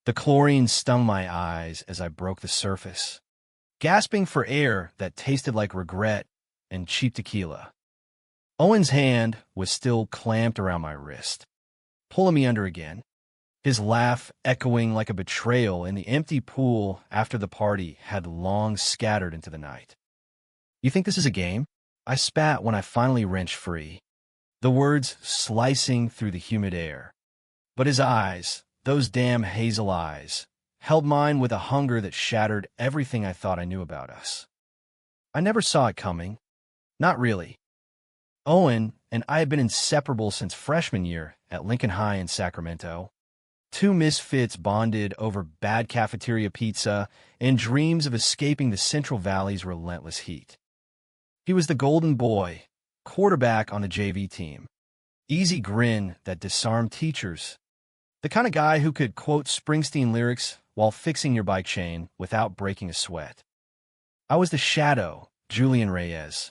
The chlorine stung my eyes as I broke the surface, gasping for air that tasted like regret and cheap tequila. Owen's hand was still clamped around my wrist, pulling me under again, his laugh echoing like a betrayal in the empty pool after the party had long scattered into the night. "You think this is a game?" I spat when I finally wrenched free, the words slicing through the humid air. But his eyes, those damn hazel eyes, held mine with a hunger that shattered everything I thought I knew about us. I never saw it coming. Not really. Owen and I had been inseparable since freshman year at Lincoln High in Sacramento. Two misfits bonded over bad cafeteria pizza and dreams of escaping the Central Valley's relentless heat. He was the golden boy, quarterback on the JV team. Easy grin that disarmed teachers. The kind of guy who could quote Springsteen lyrics while fixing your bike chain without breaking a sweat. I was the shadow, Julian Reyes.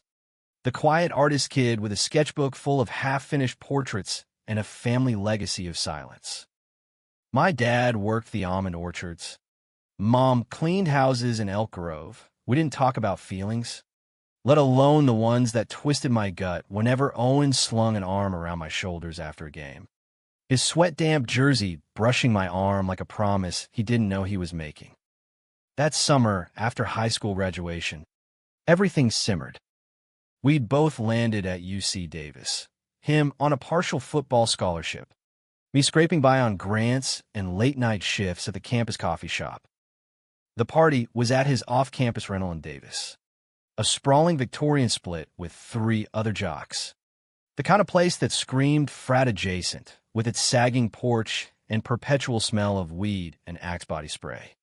The quiet artist kid with a sketchbook full of half-finished portraits and a family legacy of silence. My dad worked the almond orchards. Mom cleaned houses in Elk Grove. We didn't talk about feelings, let alone the ones that twisted my gut whenever Owen slung an arm around my shoulders after a game, his sweat-damp jersey brushing my arm like a promise he didn't know he was making. That summer, after high school graduation, everything simmered. We'd both landed at UC Davis, him on a partial football scholarship, me scraping by on grants and late-night shifts at the campus coffee shop. The party was at his off-campus rental in Davis, a sprawling Victorian split with 3 other jocks. The kind of place that screamed frat-adjacent, with its sagging porch and perpetual smell of weed and Axe body spray.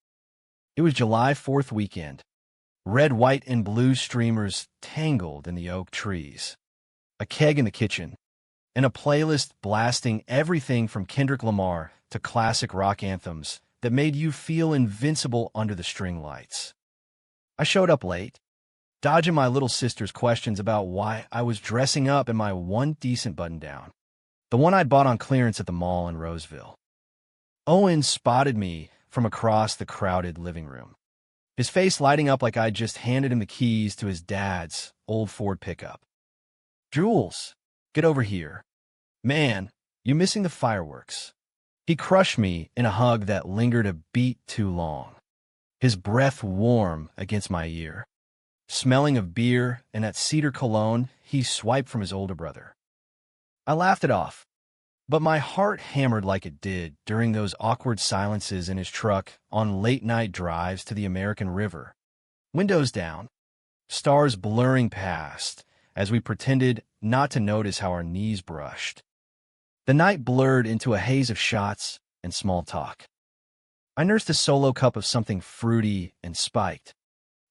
It was July 4th weekend. Red, white, and blue streamers tangled in the oak trees, a keg in the kitchen, and a playlist blasting everything from Kendrick Lamar to classic rock anthems that made you feel invincible under the string lights. I showed up late, dodging my little sister's questions about why I was dressing up in my one decent button-down, the one I'd bought on clearance at the mall in Roseville. Owen spotted me from across the crowded living room, his face lighting up like I'd just handed him the keys to his dad's old Ford pickup. "Jules, get over here. Man, you missing the fireworks." He crushed me in a hug that lingered a beat too long, his breath warm against my ear, smelling of beer and that cedar cologne he swiped from his older brother. I laughed it off, but my heart hammered like it did during those awkward silences in his truck on late-night drives to the American River. Windows down, stars blurring past as we pretended not to notice how our knees brushed. The night blurred into a haze of shots and small talk. I nursed a solo cup of something fruity and spiked,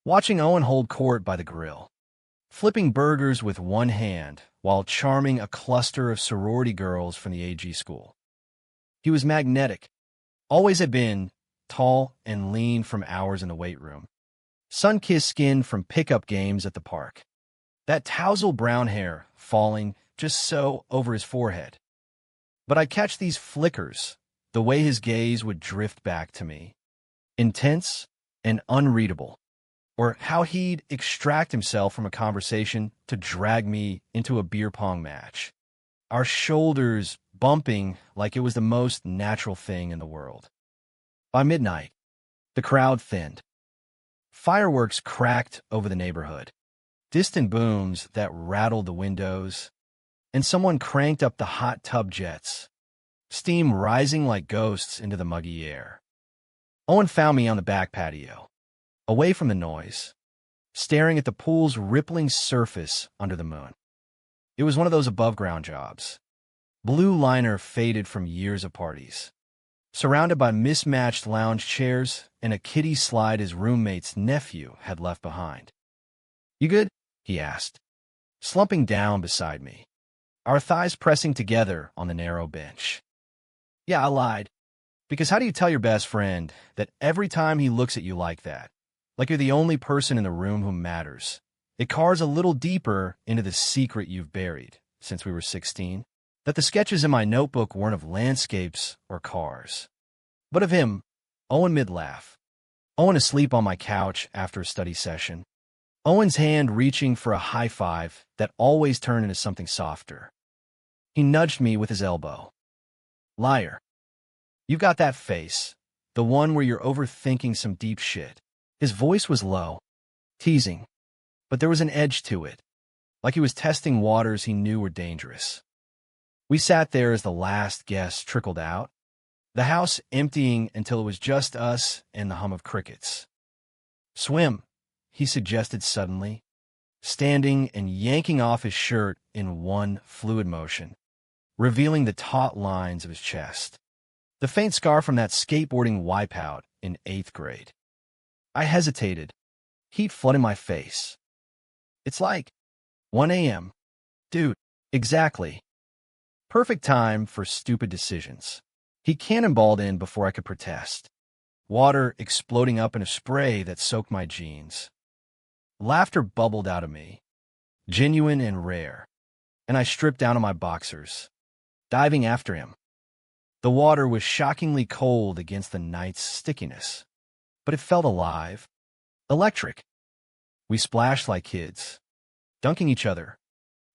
watching Owen hold court by the grill, flipping burgers with one hand while charming a cluster of sorority girls from the AG school. He was magnetic, always had been, tall and lean from hours in the weight room, sun-kissed skin from pickup games at the park, that tousle brown hair falling just so over his forehead. But I'd catch these flickers, the way his gaze would drift back to me, intense and unreadable, or how he'd extract himself from a conversation to drag me into a beer pong match, our shoulders bumping like it was the most natural thing in the world. By midnight, the crowd thinned. Fireworks cracked over the neighborhood, distant booms that rattled the windows, and someone cranked up the hot tub jets, steam rising like ghosts into the muggy air. Owen found me on the back patio, away from the noise, staring at the pool's rippling surface under the moon. It was one of those above-ground jobs. Blue liner faded from years of parties, surrounded by mismatched lounge chairs and a kiddie slide his roommate's nephew had left behind. "You good?" he asked, slumping down beside me, our thighs pressing together on the narrow bench. Yeah, I lied. Because how do you tell your best friend that every time he looks at you like that, like you're the only person in the room who matters, it carves a little deeper into the secret you've buried since we were 16, that the sketches in my notebook weren't of landscapes or cars, but of him, Owen mid-laugh. Owen asleep on my couch after a study session. Owen's hand reaching for a high five that always turned into something softer. He nudged me with his elbow. Liar. You've got that face, the one where you're overthinking some deep shit. His voice was low, teasing, but there was an edge to it, like he was testing waters he knew were dangerous. We sat there as the last guest trickled out, the house emptying until it was just us and the hum of crickets. Swim, he suggested suddenly, standing and yanking off his shirt in one fluid motion, revealing the taut lines of his chest, the faint scar from that skateboarding wipeout in 8th grade. I hesitated, heat flooding my face. It's like 1 a.m. Dude, exactly. Perfect time for stupid decisions. He cannonballed in before I could protest, water exploding up in a spray that soaked my jeans. Laughter bubbled out of me, genuine and rare, and I stripped down to my boxers, diving after him. The water was shockingly cold against the night's stickiness, but it felt alive, electric. We splashed like kids, dunking each other,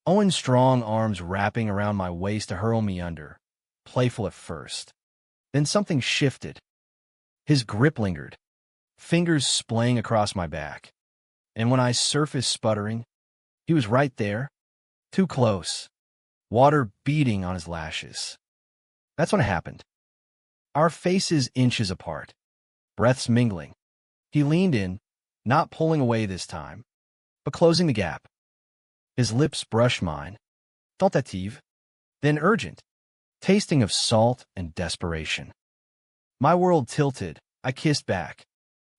Owen's strong arms wrapping around my waist to hurl me under, playful at first. Then something shifted. His grip lingered, fingers splaying across my back. And when I surfaced sputtering, he was right there, too close, water beating on his lashes. That's when it happened. Our faces inches apart, breaths mingling. He leaned in, not pulling away this time, but closing the gap. His lips brushed mine, tentative, then urgent, tasting of salt and desperation. My world tilted. I kissed back,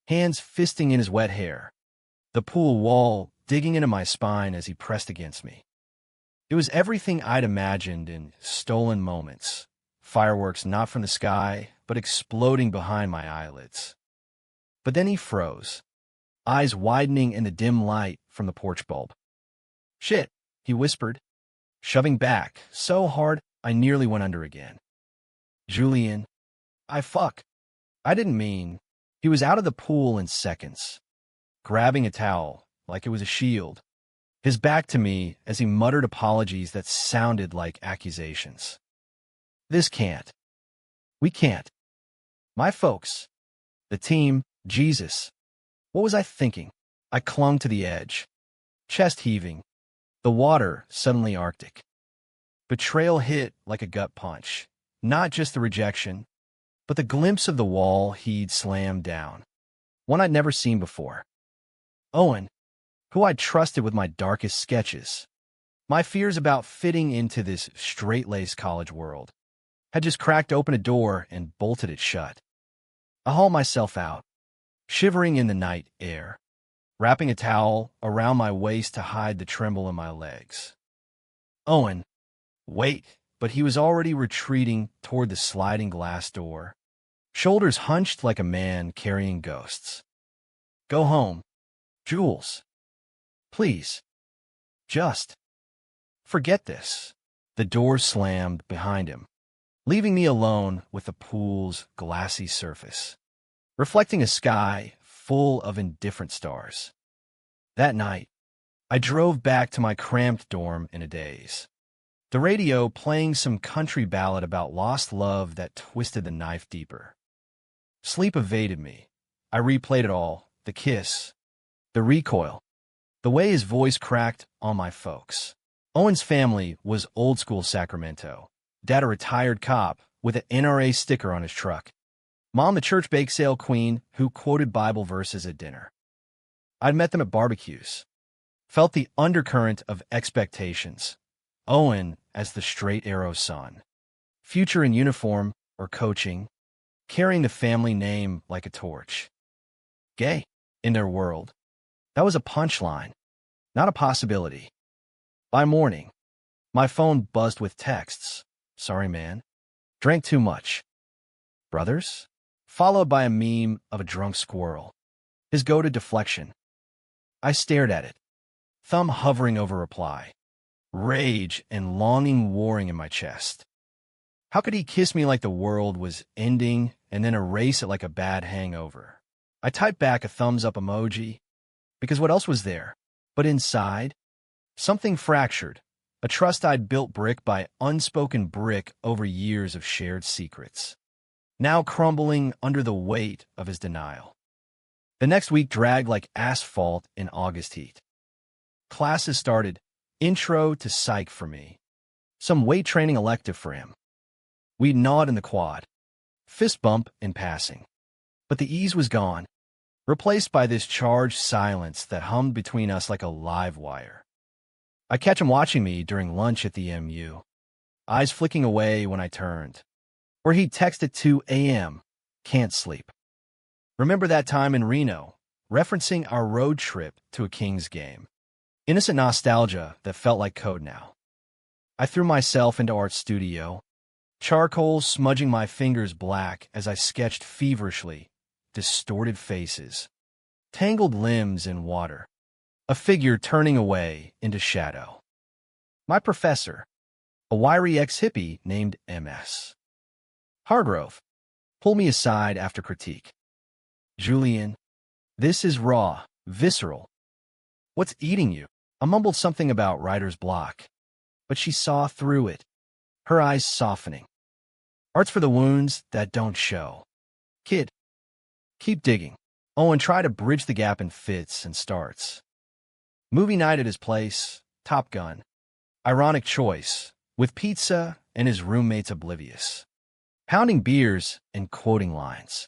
hands fisting in his wet hair, the pool wall digging into my spine as he pressed against me. It was everything I'd imagined in stolen moments, fireworks not from the sky, but exploding behind my eyelids. But then he froze, eyes widening in the dim light from the porch bulb. Shit, he whispered, shoving back so hard I nearly went under again. Julian, I didn't mean. He was out of the pool in seconds, grabbing a towel like it was a shield, his back to me as he muttered apologies that sounded like accusations. This can't. We can't. My folks. The team. Jesus. What was I thinking? I clung to the edge, chest heaving, the water suddenly arctic. Betrayal hit like a gut punch, not just the rejection, but the glimpse of the wall he'd slammed down, one I'd never seen before. Owen, who I'd trusted with my darkest sketches, my fears about fitting into this straight-laced college world, had just cracked open a door and bolted it shut. I hauled myself out, shivering in the night air, wrapping a towel around my waist to hide the tremble in my legs. Owen, wait, but he was already retreating toward the sliding glass door, shoulders hunched like a man carrying ghosts. Go home, Jules. Please. Just. Forget this. The door slammed behind him, leaving me alone with the pool's glassy surface, reflecting a sky full of indifferent stars. That night, I drove back to my cramped dorm in a daze, the radio playing some country ballad about lost love that twisted the knife deeper. Sleep evaded me. I replayed it all, the kiss, the recoil, the way his voice cracked on my folks. Owen's family was old-school Sacramento. Dad a retired cop with an NRA sticker on his truck. Mom the church bake sale queen who quoted Bible verses at dinner. I'd met them at barbecues, felt the undercurrent of expectations. Owen as the straight arrow son, future in uniform or coaching, carrying the family name like a torch. Gay, in their world. That was a punchline, not a possibility. By morning, my phone buzzed with texts. Sorry, man. Drank too much. Brothers? Followed by a meme of a drunk squirrel. His go-to deflection. I stared at it, thumb hovering over reply. Rage and longing warring in my chest. How could he kiss me like the world was ending and then erase it like a bad hangover. I typed back a thumbs up emoji, because what else was there? But inside, something fractured, a trust I'd built brick by unspoken brick over years of shared secrets, now crumbling under the weight of his denial. The next week dragged like asphalt in August heat. Classes started, intro to psych for me, some weight training elective for him. We'd nod in the quad, fist bump in passing. But the ease was gone, replaced by this charged silence that hummed between us like a live wire. I catch him watching me during lunch at the MU, eyes flicking away when I turned. Or he'd text at 2 a.m., can't sleep. Remember that time in Reno, referencing our road trip to a Kings game. Innocent nostalgia that felt like code now. I threw myself into art studio, charcoal smudging my fingers black as I sketched feverishly, distorted faces, tangled limbs in water, a figure turning away into shadow. My professor, a wiry ex-hippie named MS. Hargrove, pulled me aside after critique. Julian, this is raw, visceral. What's eating you? I mumbled something about writer's block, but she saw through it, her eyes softening. Art's for the wounds that don't show. Kid, keep digging. Owen tried to bridge the gap in fits and starts. Movie night at his place, Top Gun. Ironic choice, with pizza and his roommates oblivious. Pounding beers and quoting lines.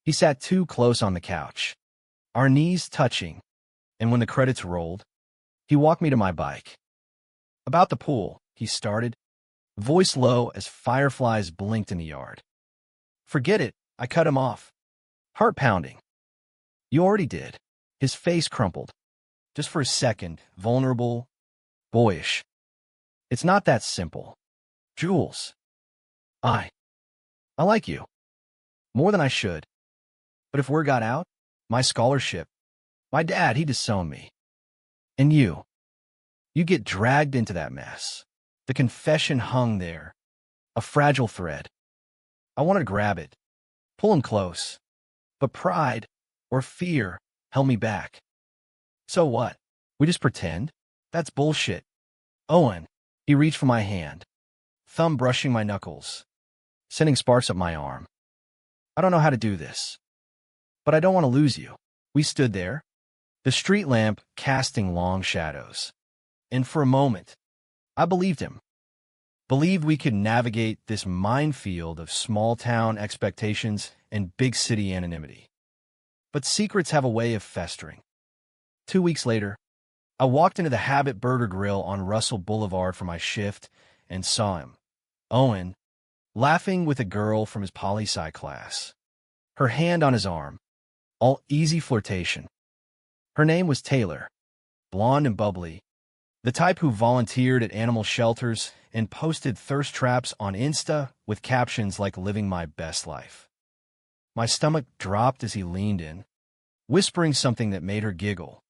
He sat too close on the couch, our knees touching, and when the credits rolled, he walked me to my bike. About the pool, he started, voice low as fireflies blinked in the yard. Forget it, I cut him off. Heart pounding. You already did. His face crumpled. Just for a second, vulnerable, boyish. It's not that simple. Jules. I like you. More than I should. But if word got out, my scholarship, my dad, he disowned me. And you get dragged into that mess. The confession hung there, a fragile thread. I wanted to grab it, pull him close, but pride or fear held me back. So what? We just pretend? That's bullshit. Owen, he reached for my hand, thumb brushing my knuckles, sending sparks up my arm. I don't know how to do this, but I don't want to lose you. We stood there, the street lamp casting long shadows. And for a moment, I believed him. Believed we could navigate this minefield of small-town expectations and big-city anonymity. But secrets have a way of festering. 2 weeks later, I walked into the Habit Burger Grill on Russell Boulevard for my shift and saw him, Owen, laughing with a girl from his poli-sci class, her hand on his arm, all easy flirtation. Her name was Taylor, blonde and bubbly, the type who volunteered at animal shelters and posted thirst traps on Insta with captions like living my best life. My stomach dropped as he leaned in, whispering something that made her giggle,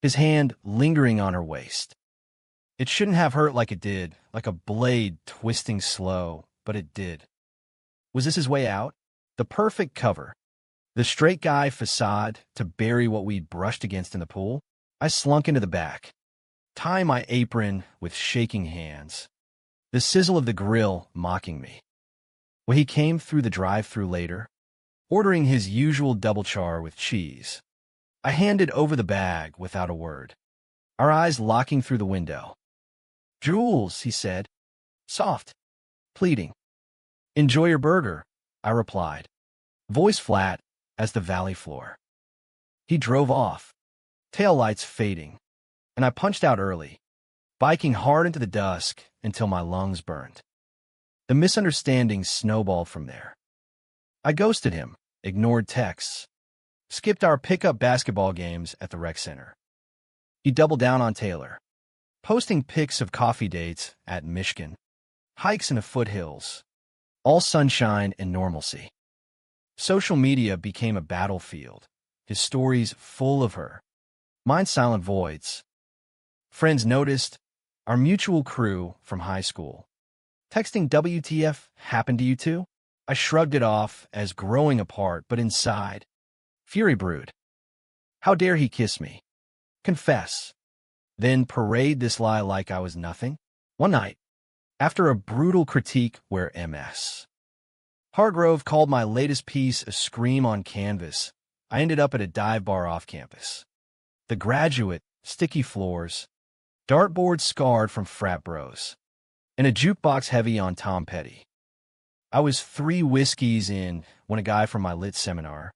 his hand lingering on her waist. It shouldn't have hurt like it did, like a blade twisting slow, but it did. Was this his way out? The perfect cover. The straight guy facade to bury what we'd brushed against in the pool? I slunk into the back, tying my apron with shaking hands, the sizzle of the grill mocking me. When he came through the drive-thru later, ordering his usual double char with cheese, I handed over the bag without a word, our eyes locking through the window. Jules, he said, soft, pleading. Enjoy your burger, I replied, voice flat as the valley floor. He drove off, taillights fading, and I punched out early, biking hard into the dusk until my lungs burned. The misunderstandings snowballed from there. I ghosted him, ignored texts, skipped our pickup basketball games at the rec center. He doubled down on Taylor, posting pics of coffee dates at Michigan, hikes in the foothills, all sunshine and normalcy. Social media became a battlefield, his stories full of her, mine silent voids. Friends noticed, our mutual crew from high school. Texting WTF happened to you too? I shrugged it off as growing apart, but inside, fury brewed. How dare he kiss me? Confess. Then parade this lie like I was nothing? One night, after a brutal critique where MS. Hargrove called my latest piece a scream on canvas, I ended up at a dive bar off campus. The Graduate, sticky floors, dartboard scarred from frat bros, and a jukebox heavy on Tom Petty. I was 3 whiskeys in when a guy from my lit seminar,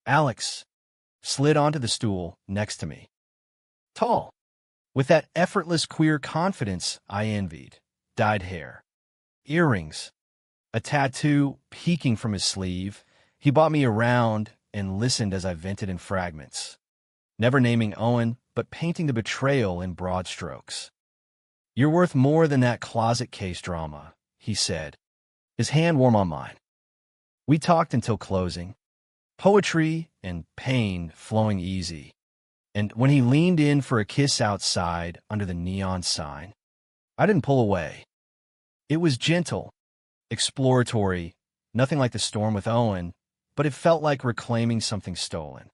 Alex, slid onto the stool next to me. Tall, with that effortless queer confidence I envied, dyed hair, earrings, a tattoo peeking from his sleeve. He bought me around and listened as I vented in fragments, never naming Owen, but painting the betrayal in broad strokes. You're worth more than that closet case drama, he said, his hand warm on mine. We talked until closing, poetry and pain flowing easy. And when he leaned in for a kiss outside under the neon sign, I didn't pull away. It was gentle, exploratory, nothing like the storm with Owen, but it felt like reclaiming something stolen.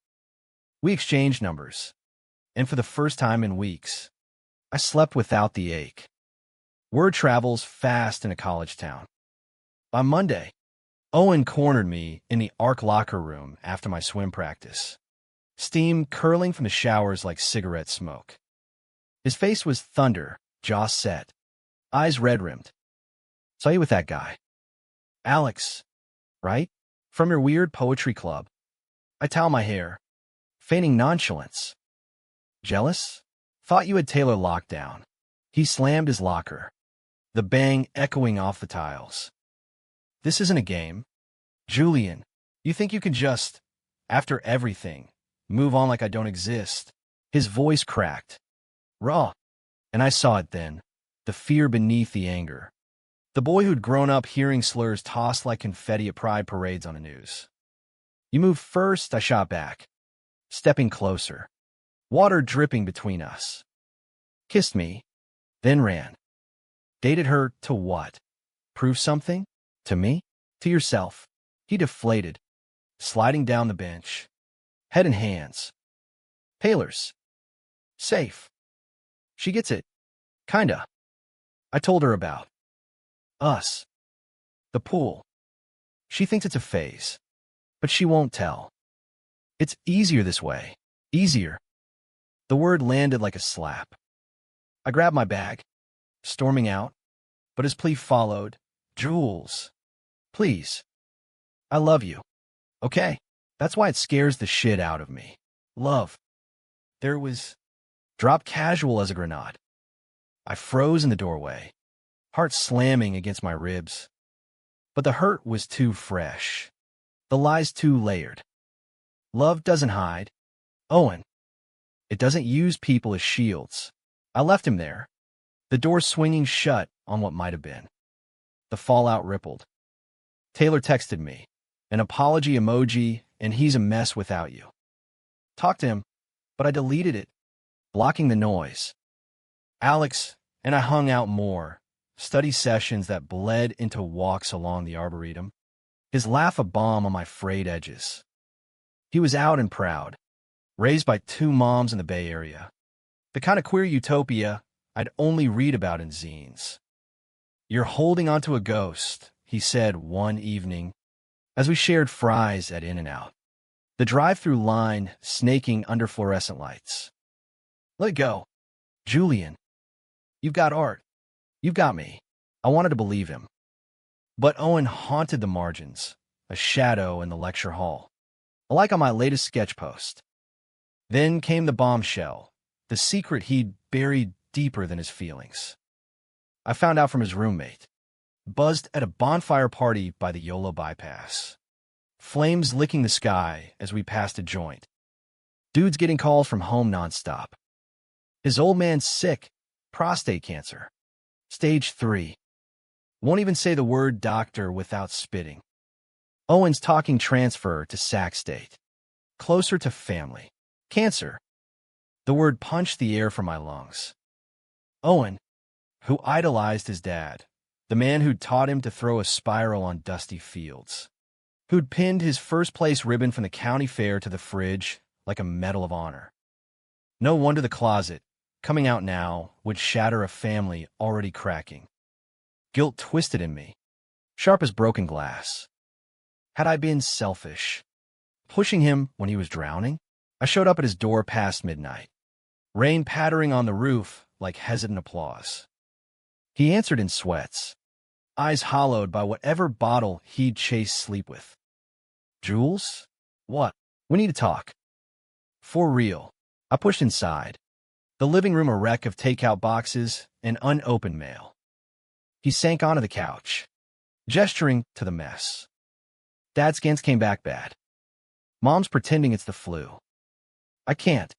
We exchanged numbers, and for the first time in weeks, I slept without the ache. Word travels fast in a college town. By Monday, Owen cornered me in the ARC locker room after my swim practice, steam curling from the showers like cigarette smoke. His face was thunder, jaw set, eyes red-rimmed. Saw you with that guy. Alex, right? From your weird poetry club. I towel my hair, feigning nonchalance. Jealous? Thought you had Taylor locked down. He slammed his locker, the bang echoing off the tiles. This isn't a game. Julian, you think you can just, after everything, move on like I don't exist? His voice cracked. Raw. And I saw it then, the fear beneath the anger. The boy who'd grown up hearing slurs tossed like confetti at pride parades on the news. You moved first, I shot back, stepping closer, water dripping between us. Kissed me, then ran. Dated her to what? Prove something? To me? To yourself. He deflated, sliding down the bench, head in hands. Taylor's. Safe. She gets it. Kinda. I told her about us. The pool. She thinks it's a phase, but she won't tell. It's easier this way. Easier. The word landed like a slap. I grabbed my bag, storming out, but his plea followed. Jules, please. I love you. Okay. That's why it scares the shit out of me. Love. There was dropped casual as a grenade. I froze in the doorway, heart slamming against my ribs. But the hurt was too fresh, the lies too layered. Love doesn't hide. Owen. It doesn't use people as shields. I left him there, the door swinging shut on what might have been. The fallout rippled. Taylor texted me, an apology emoji, and he's a mess without you. Talked to him, but I deleted it, blocking the noise. Alex and I hung out more, study sessions that bled into walks along the Arboretum, his laugh a bomb on my frayed edges. He was out and proud, raised by 2 moms in the Bay Area, the kind of queer utopia I'd only read about in zines. You're holding onto a ghost, he said one evening, as we shared fries at In-N-Out, the drive-through line snaking under fluorescent lights. Let go. Julian. You've got art. You've got me. I wanted to believe him. But Owen haunted the margins, a shadow in the lecture hall, like on my latest sketch post. Then came the bombshell, the secret he'd buried deeper than his feelings. I found out from his roommate, buzzed at a bonfire party by the YOLO bypass. Flames licking the sky as we passed a joint. Dudes getting calls from home nonstop. His old man's sick, prostate cancer. Stage 3. Won't even say the word doctor without spitting. Owen's talking transfer to Sac State. Closer to family. Cancer. The word punched the air from my lungs. Owen, who idolized his dad, The man who'd taught him to throw a spiral on dusty fields. Who'd pinned his first-place ribbon from the county fair to the fridge like a medal of honor. No wonder the closet, coming out now, would shatter a family already cracking. Guilt twisted in me, sharp as broken glass. Had I been selfish, pushing him when he was drowning? I showed up at his door past midnight, rain pattering on the roof like hesitant applause. He answered in sweats, eyes hollowed by whatever bottle he'd chased sleep with. Jules? What? We need to talk. For real. I pushed inside, the living room a wreck of takeout boxes and unopened mail. He sank onto the couch, gesturing to the mess. Dad's scans came back bad. Mom's pretending it's the flu. I can't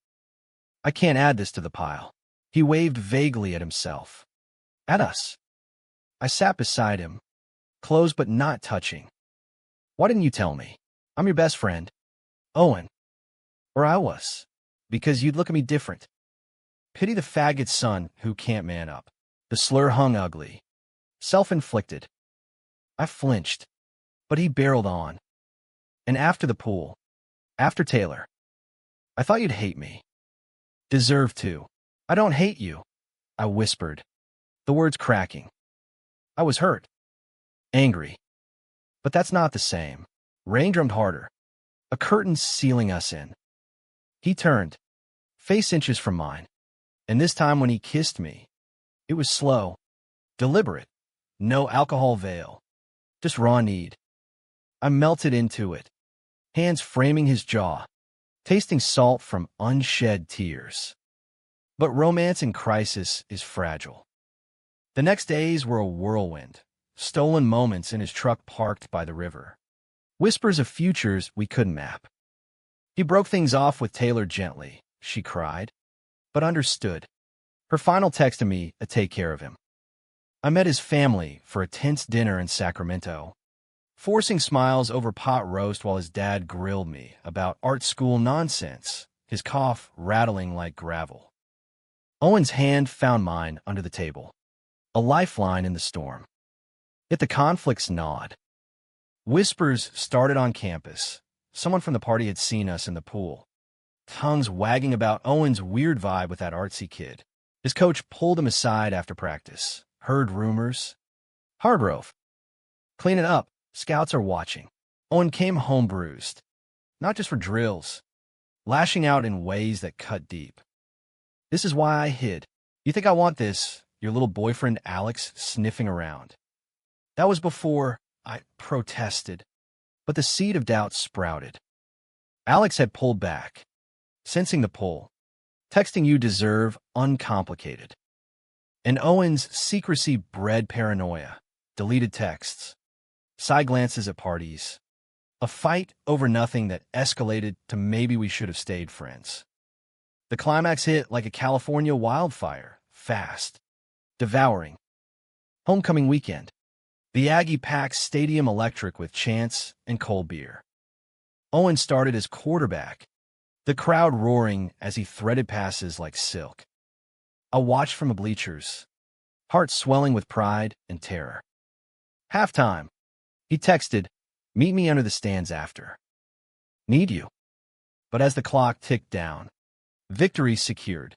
add this to the pile. He waved vaguely at himself. At us. I sat beside him, close but not touching. Why didn't you tell me? I'm your best friend, Owen. Or I was. Because you'd look at me different. Pity the faggot's son who can't man up. The slur hung ugly. Self-inflicted. I flinched, but he barreled on. And after the pool, after Taylor, I thought you'd hate me. Deserve to. I don't hate you, I whispered, the words cracking. I was hurt. Angry. But that's not the same. Rain drummed harder, a curtain sealing us in. He turned, face inches from mine, and this time when he kissed me, it was slow, deliberate, no alcohol veil, just raw need. I melted into it, hands framing his jaw, tasting salt from unshed tears. But romance in crisis is fragile. The next days were a whirlwind, stolen moments in his truck parked by the river. Whispers of futures we couldn't map. He broke things off with Taylor gently, she cried, but understood. Her final text to me to take care of him. I met his family for a tense dinner in Sacramento, forcing smiles over pot roast while his dad grilled me about art school nonsense, his cough rattling like gravel. Owen's hand found mine under the table, a lifeline in the storm. Yet the conflicts gnawed. Whispers started on campus. Someone from the party had seen us in the pool. Tongues wagging about Owen's weird vibe with that artsy kid. His coach pulled him aside after practice. Heard rumors. Hargrove. Clean it up. Scouts are watching. Owen came home bruised. Not just for drills. Lashing out in ways that cut deep. This is why I hid. You think I want this, your little boyfriend Alex sniffing around. That was before I protested, but the seed of doubt sprouted. Alex had pulled back, sensing the pull, texting you deserve uncomplicated. And Owen's secrecy bred paranoia, deleted texts, side glances at parties, a fight over nothing that escalated to maybe we should have stayed friends. The climax hit like a California wildfire, fast, devouring. Homecoming weekend. The Aggie packs stadium electric with chants and cold beer. Owen started as quarterback, the crowd roaring as he threaded passes like silk. I watched from the bleachers, heart swelling with pride and terror. Halftime. He texted, "Meet me under the stands after. Need you." But as the clock ticked down, victory secured.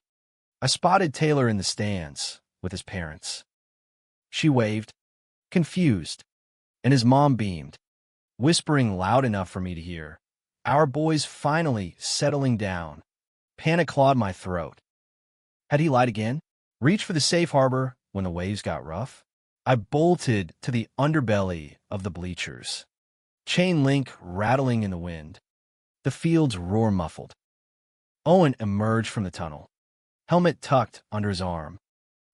I spotted Taylor in the stands with his parents. She waved, confused, and his mom beamed, whispering loud enough for me to hear. Our boy's finally settling down. Panic clawed my throat. Had he lied again? Reached for the safe harbor when the waves got rough? I bolted to the underbelly of the bleachers. Chain link rattling in the wind. The field's roar muffled. Owen emerged from the tunnel, helmet tucked under his arm,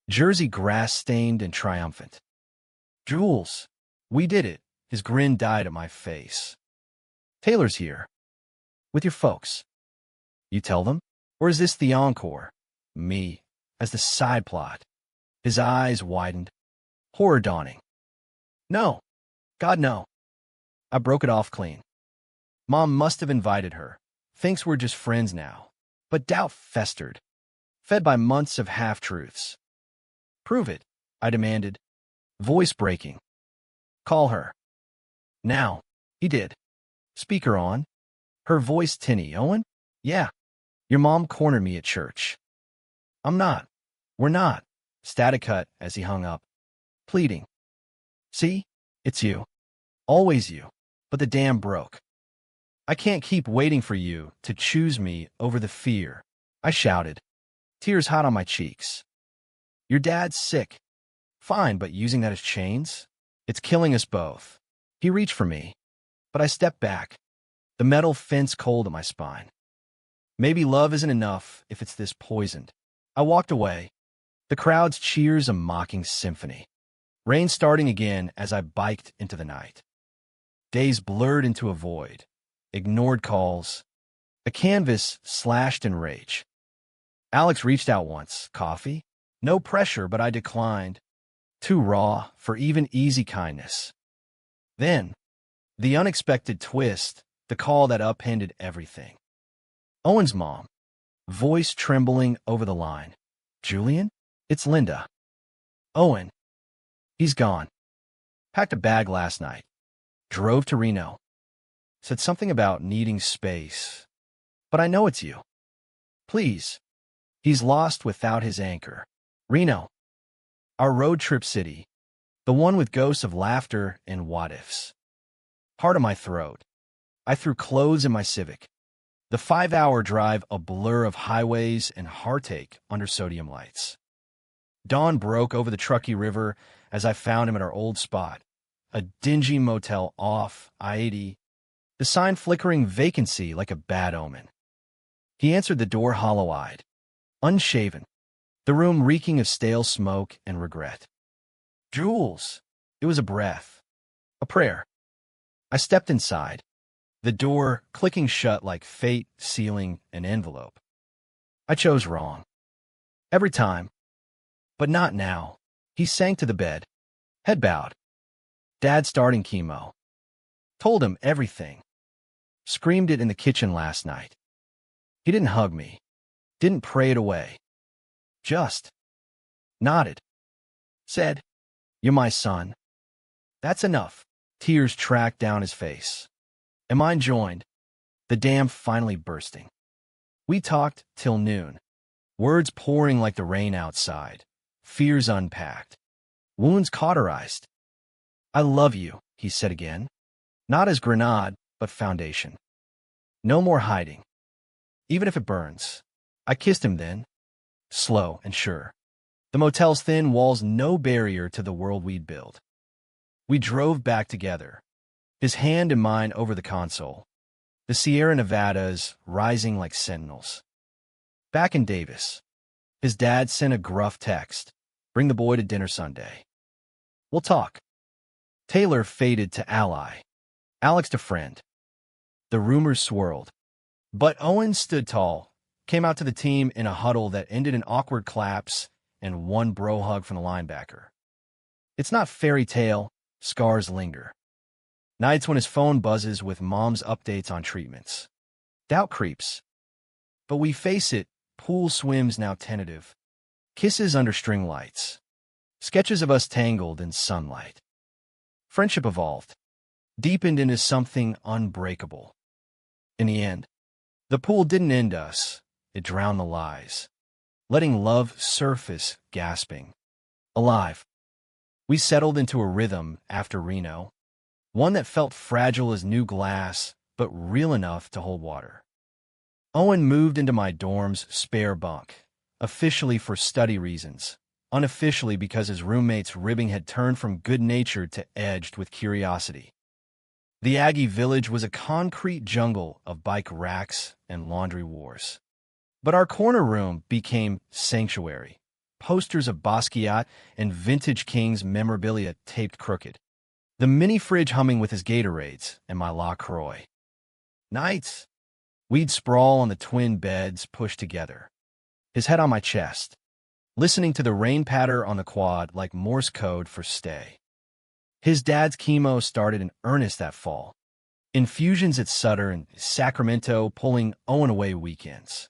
jersey grass-stained and triumphant. Jules, we did it. His grin died at my face. Taylor's here. With your folks. You tell them? Or is this the encore? Me, as the side plot. His eyes widened, horror dawning. No. God, no. I broke it off clean. Mom must have invited her. Thinks we're just friends now. But doubt festered, fed by months of half-truths. Prove it, I demanded, Voice breaking. Call her. Now. He did. Speaker on. Her voice tinny. Owen? Yeah. Your mom cornered me at church. I'm not. We're not. Static cut as he hung up. Pleading. See? It's you. Always you. But the dam broke. I can't keep waiting for you to choose me over the fear. I shouted, tears hot on my cheeks. Your dad's sick. Fine, but using that as chains? It's killing us both. He reached for me, but I stepped back, the metal fence cold at my spine. Maybe love isn't enough if it's this poisoned. I walked away, the crowd's cheers a mocking symphony. Rain starting again as I biked into the night. Days blurred into a void, ignored calls, a canvas slashed in rage. Alex reached out once. Coffee? No pressure, but I declined. Too raw for even easy kindness. Then, the unexpected twist, the call that upended everything. Owen's mom, voice trembling over the line. Julian? It's Linda. Owen. He's gone. Packed a bag last night. Drove to Reno. Said something about needing space. But I know it's you. Please. He's lost without his anchor. Reno. Our road trip city. The one with ghosts of laughter and what-ifs. Heart of my throat. I threw clothes in my Civic. The 5-hour drive a blur of highways and heartache under sodium lights. Dawn broke over the Truckee River as I found him at our old spot, a dingy motel off I-80, the sign flickering vacancy like a bad omen. He answered the door hollow-eyed, unshaven, the room reeking of stale smoke and regret. Jules! It was a breath, a prayer. I stepped inside, the door clicking shut like fate sealing an envelope. I chose wrong. Every time. But not now. He sank to the bed, head bowed. Dad starting chemo. Told him everything. Screamed it in the kitchen last night. He didn't hug me. Didn't pray it away. Just nodded. Said, "You're my son." That's enough. Tears tracked down his face. And mine joined, the dam finally bursting. We talked till noon, words pouring like the rain outside, fears unpacked, wounds cauterized. I love you, he said again. Not as grenade, but foundation. No more hiding. Even if it burns. I kissed him then, slow and sure. The motel's thin walls no barrier to the world we'd built. We drove back together, his hand in mine over the console, the Sierra Nevadas rising like sentinels. Back in Davis, his dad sent a gruff text, "Bring the boy to dinner Sunday. We'll talk." Taylor faded to ally, Alex to friend. The rumors swirled. But Owen stood tall, came out to the team in a huddle that ended in awkward claps and one bro hug from the linebacker. It's not fairy tale, scars linger. Nights when his phone buzzes with mom's updates on treatments. Doubt creeps. But we face it, pool swims now tentative. Kisses under string lights. Sketches of us tangled in sunlight. Friendship evolved, deepened into something unbreakable. In the end, the pool didn't end us, it drowned the lies, letting love surface gasping. Alive. We settled into a rhythm after Reno, one that felt fragile as new glass, but real enough to hold water. Owen moved into my dorm's spare bunk, officially for study reasons, unofficially because his roommate's ribbing had turned from good-natured to edged with curiosity. The Aggie village was a concrete jungle of bike racks and laundry wars. But our corner room became sanctuary, posters of Basquiat and vintage Kings memorabilia taped crooked, the mini-fridge humming with his Gatorades and my LaCroix. Nights, we'd sprawl on the twin beds pushed together, his head on my chest, listening to the rain patter on the quad like Morse code for stay. His dad's chemo started in earnest that fall. Infusions at Sutter and Sacramento pulling Owen away weekends.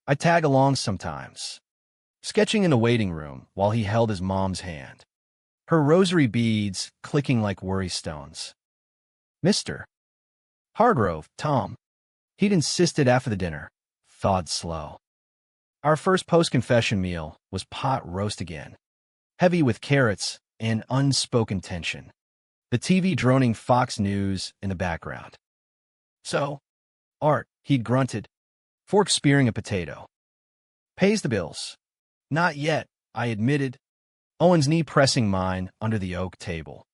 I tag along sometimes, sketching in the waiting room while he held his mom's hand. her rosary beads clicking like worry stones. Mr. Hargrove, Tom. He'd insisted after the dinner, thawed slow. Our first post-confession meal was pot roast again, heavy with carrots and unspoken tension. The TV droning Fox News in the background. So, Art, he'd grunted, fork spearing a potato. Pays the bills. Not yet, I admitted, Owen's knee pressing mine under the oak table.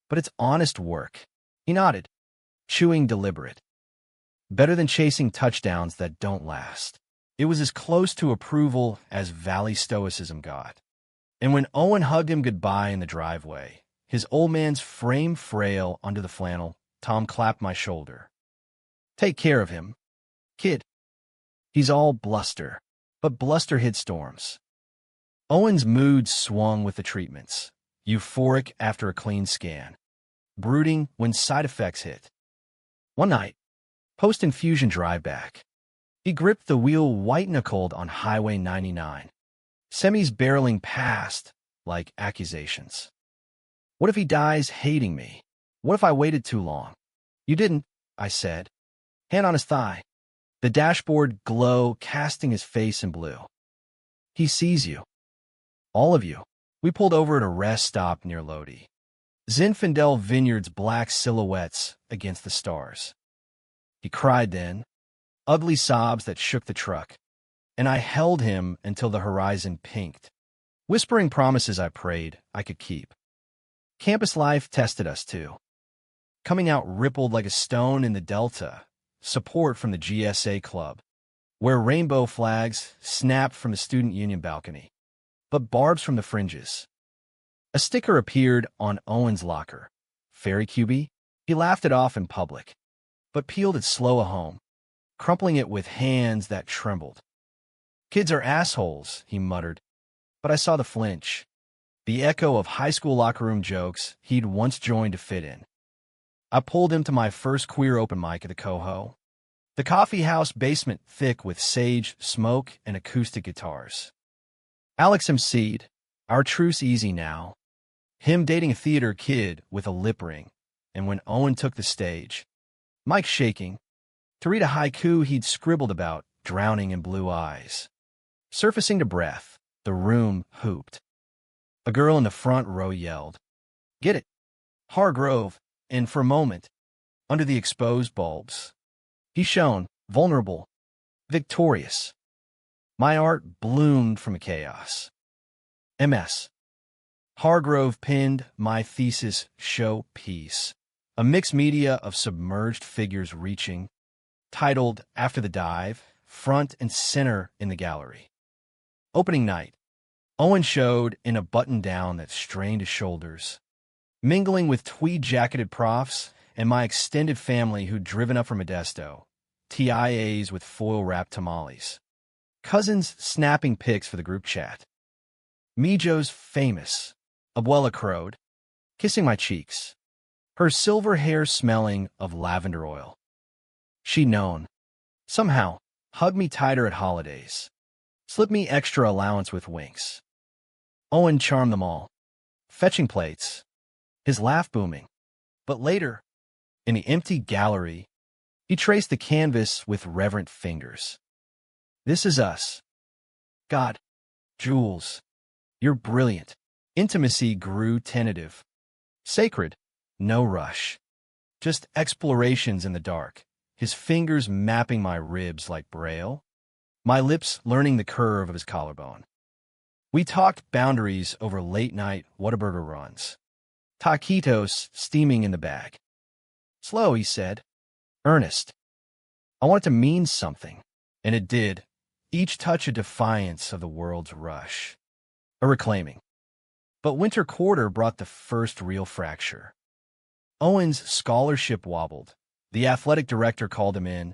But it's honest work. He nodded, chewing deliberate. Better than chasing touchdowns that don't last. It was as close to approval as Valley Stoicism got. And when Owen hugged him goodbye in the driveway, his old man's frame frail under the flannel, Tom clapped my shoulder. Take care of him, kid. He's all bluster, but bluster hid storms. Owen's mood swung with the treatments, euphoric after a clean scan, brooding when side effects hit. One night, post-infusion drive back, he gripped the wheel white-knuckled on Highway 99, semis barreling past like accusations. What if he dies hating me? What if I waited too long? You didn't, I said, hand on his thigh, the dashboard glow casting his face in blue. He sees you. All of you. We pulled over at a rest stop near Lodi. Zinfandel Vineyard's black silhouettes against the stars. He cried then, ugly sobs that shook the truck, and I held him until the horizon pinked, whispering promises I prayed I could keep. Campus life tested us too. Coming out rippled like a stone in the Delta, support from the GSA club, where rainbow flags snapped from the student union balcony, but barbs from the fringes. A sticker appeared on Owen's locker. Fairy QB? He laughed it off in public, but peeled it slow home, crumpling it with hands that trembled. Kids are assholes, he muttered, but I saw the flinch, the echo of high school locker room jokes he'd once joined to fit in. I pulled him to my first queer open mic at the Coho, the coffee house basement thick with sage, smoke, and acoustic guitars. Alex emceed, our truce easy now, him dating a theater kid with a lip ring, and when Owen took the stage, Mike shaking, to read a haiku he'd scribbled about drowning in blue eyes. Surfacing to breath, the room hooped. A girl in the front row yelled, "Get it, Hargrove," and for a moment, under the exposed bulbs, he shone, vulnerable, victorious. My art bloomed from a chaos. MS. Hargrove pinned my thesis show piece, a mixed media of submerged figures reaching, titled After the Dive, front and center in the gallery. Opening night, Owen showed in a button-down that strained his shoulders, mingling with tweed-jacketed profs and my extended family who'd driven up from Modesto, TIAs with foil-wrapped tamales, cousins snapping pics for the group chat. Mijo's famous, Abuela crowed, kissing my cheeks, her silver hair smelling of lavender oil. She'd known, somehow, hugged me tighter at holidays, slipped me extra allowance with winks. Owen charmed them all, fetching plates, his laugh booming. But later, in the empty gallery, he traced the canvas with reverent fingers. This is us. God, Jules, you're brilliant. Intimacy grew tentative. Sacred, no rush. Just explorations in the dark, his fingers mapping my ribs like braille, my lips learning the curve of his collarbone. We talked boundaries over late-night Whataburger runs, taquitos steaming in the bag. Slow, he said. Earnest. I want it to mean something, and it did, each touch a defiance of the world's rush. A reclaiming. But winter quarter brought the first real fracture. Owen's scholarship wobbled. The athletic director called him in,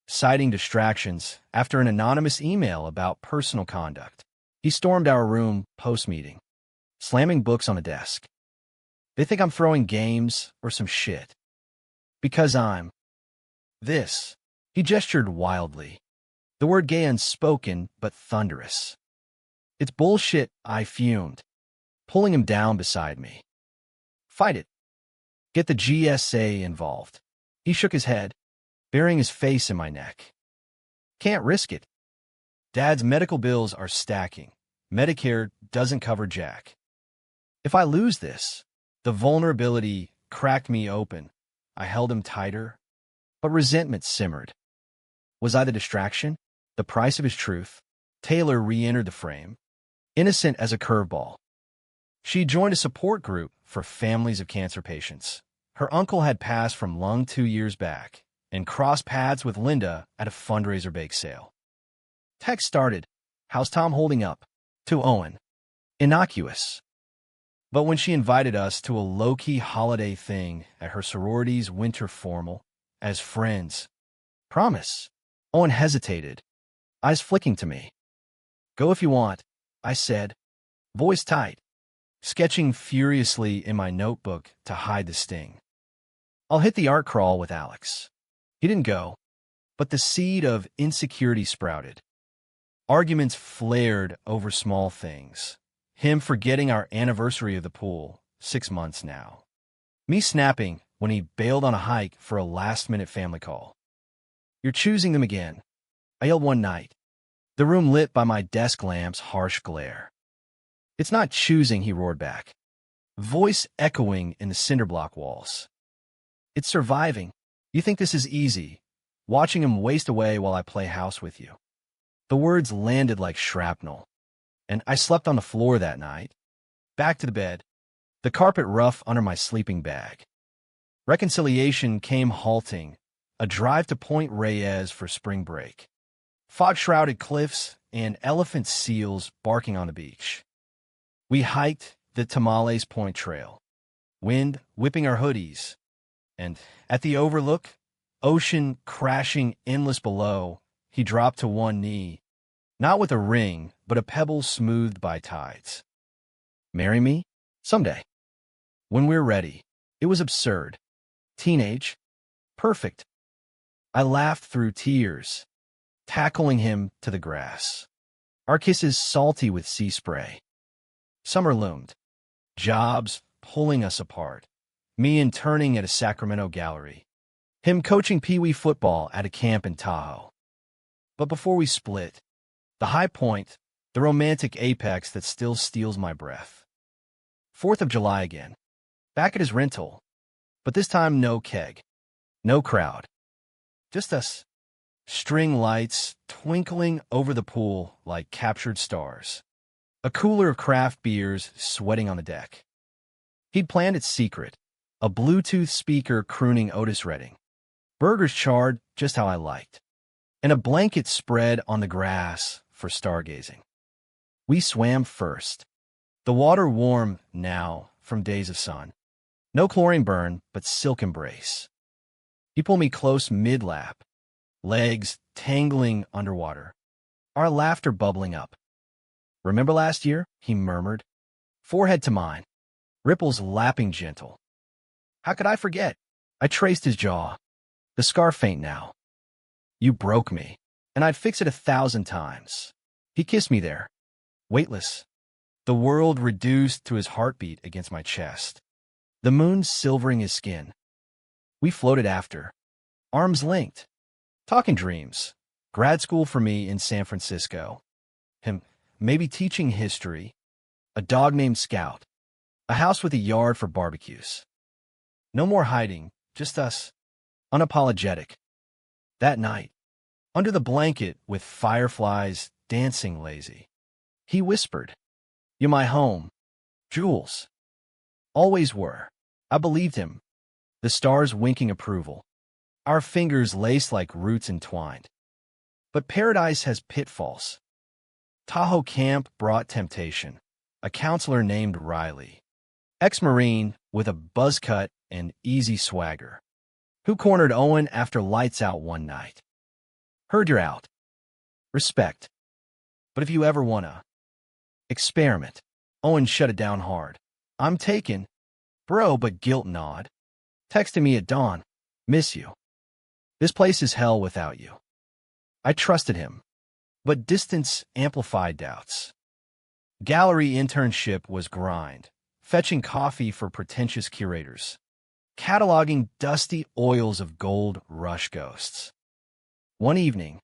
citing distractions after an anonymous email about personal conduct. He stormed our room post-meeting, slamming books on the desk. They think I'm throwing games or some shit. Because I'm this. He gestured wildly, the word gay unspoken but thunderous. It's bullshit, I fumed. pulling him down beside me. Fight it. Get the GSA involved. He shook his head, burying his face in my neck. Can't risk it. Dad's medical bills are stacking. Medicare doesn't cover jack. If I lose this, the vulnerability cracked me open. I held him tighter, but resentment simmered. Was I the distraction? The price of his truth? Taylor re-entered the frame, innocent as a curveball. She joined a support group for families of cancer patients. Her uncle had passed from lung 2 years back and crossed paths with Linda at a fundraiser bake sale. Text started, "How's Tom holding up?" to Owen. Innocuous. But when she invited us to a low-key holiday thing at her sorority's winter formal, as friends, promise, Owen hesitated, eyes flicking to me. "Go if you want," I said, voice tight, sketching furiously in my notebook to hide the sting. "I'll hit the art crawl with Alex." He didn't go, but the seed of insecurity sprouted. Arguments flared over small things. Him forgetting our anniversary of the pool, 6 months now. Me snapping when he bailed on a hike for a last-minute family call. "You're choosing them again," I yelled one night, the room lit by my desk lamp's harsh glare. "It's not choosing," he roared back, voice echoing in the cinder block walls. "It's surviving. You think this is easy, watching him waste away while I play house with you." The words landed like shrapnel, and I slept on the floor that night, back to the bed, the carpet rough under my sleeping bag. Reconciliation came halting, a drive to Point Reyes for spring break. Fog-shrouded cliffs and elephant seals barking on the beach. We hiked the Tamales Point Trail, wind whipping our hoodies, and at the overlook, ocean crashing endless below, he dropped to one knee, not with a ring, but a pebble smoothed by tides. "Marry me? Someday. When we're ready." It was absurd. Teenage. Perfect. I laughed through tears, tackling him to the grass. Our kisses salty with sea spray. Summer loomed. Jobs pulling us apart. Me interning at a Sacramento gallery. Him coaching peewee football at a camp in Tahoe. But before we split, the high point, the romantic apex that still steals my breath. 4th of July again. Back at his rental. But this time no keg. No crowd. Just us. String lights twinkling over the pool like captured stars. A cooler of craft beers sweating on the deck. He'd planned it secret. A Bluetooth speaker crooning Otis Redding. Burgers charred just how I liked. And a blanket spread on the grass for stargazing. We swam first. The water warm now from days of sun. No chlorine burn, but silk embrace. He pulled me close mid-lap, legs tangling underwater, our laughter bubbling up. "Remember last year?" he murmured, forehead to mine, ripples lapping gentle. How could I forget? I traced his jaw. The scar faint now. "You broke me, and I'd fix it 1,000 times." He kissed me there, weightless, the world reduced to his heartbeat against my chest, the moon silvering his skin. We floated after, arms linked, talking dreams, grad school for me in San Francisco, him maybe teaching history, a dog named Scout, a house with a yard for barbecues. No more hiding, just us, unapologetic. That night, under the blanket with fireflies dancing lazy, he whispered, "You're my home, Jules." Always were. I believed him, the stars winking approval, our fingers laced like roots entwined. But paradise has pitfalls. Tahoe camp brought temptation, a counselor named Riley, ex-Marine with a buzz cut and easy swagger, who cornered Owen after lights out one night. "Heard you're out. Respect. But if you ever wanna experiment," Owen shut it down hard. "I'm taken, bro," but guilt gnawed. Texted me at dawn, "Miss you. This place is hell without you." I trusted him, but distance amplified doubts. Gallery internship was grind, fetching coffee for pretentious curators, cataloging dusty oils of gold rush ghosts. One evening,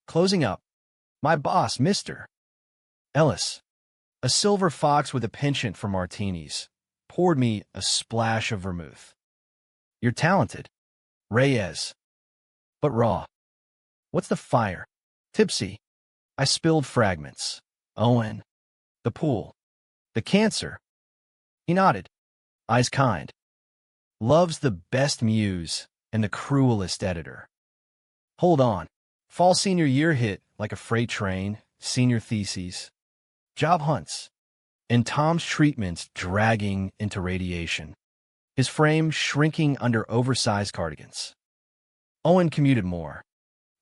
closing up, my boss, Mr. Ellis, a silver fox with a penchant for martinis, poured me a splash of vermouth. You're talented, Reyes, but raw. What's the fire? Tipsy. I spilled fragments. Owen. The pool. The cancer. He nodded, eyes kind. Love's the best muse and the cruelest editor. Hold on. Fall senior year hit like a freight train, senior theses, job hunts, and Tom's treatments dragging into radiation, his frame shrinking under oversized cardigans. Owen commuted more.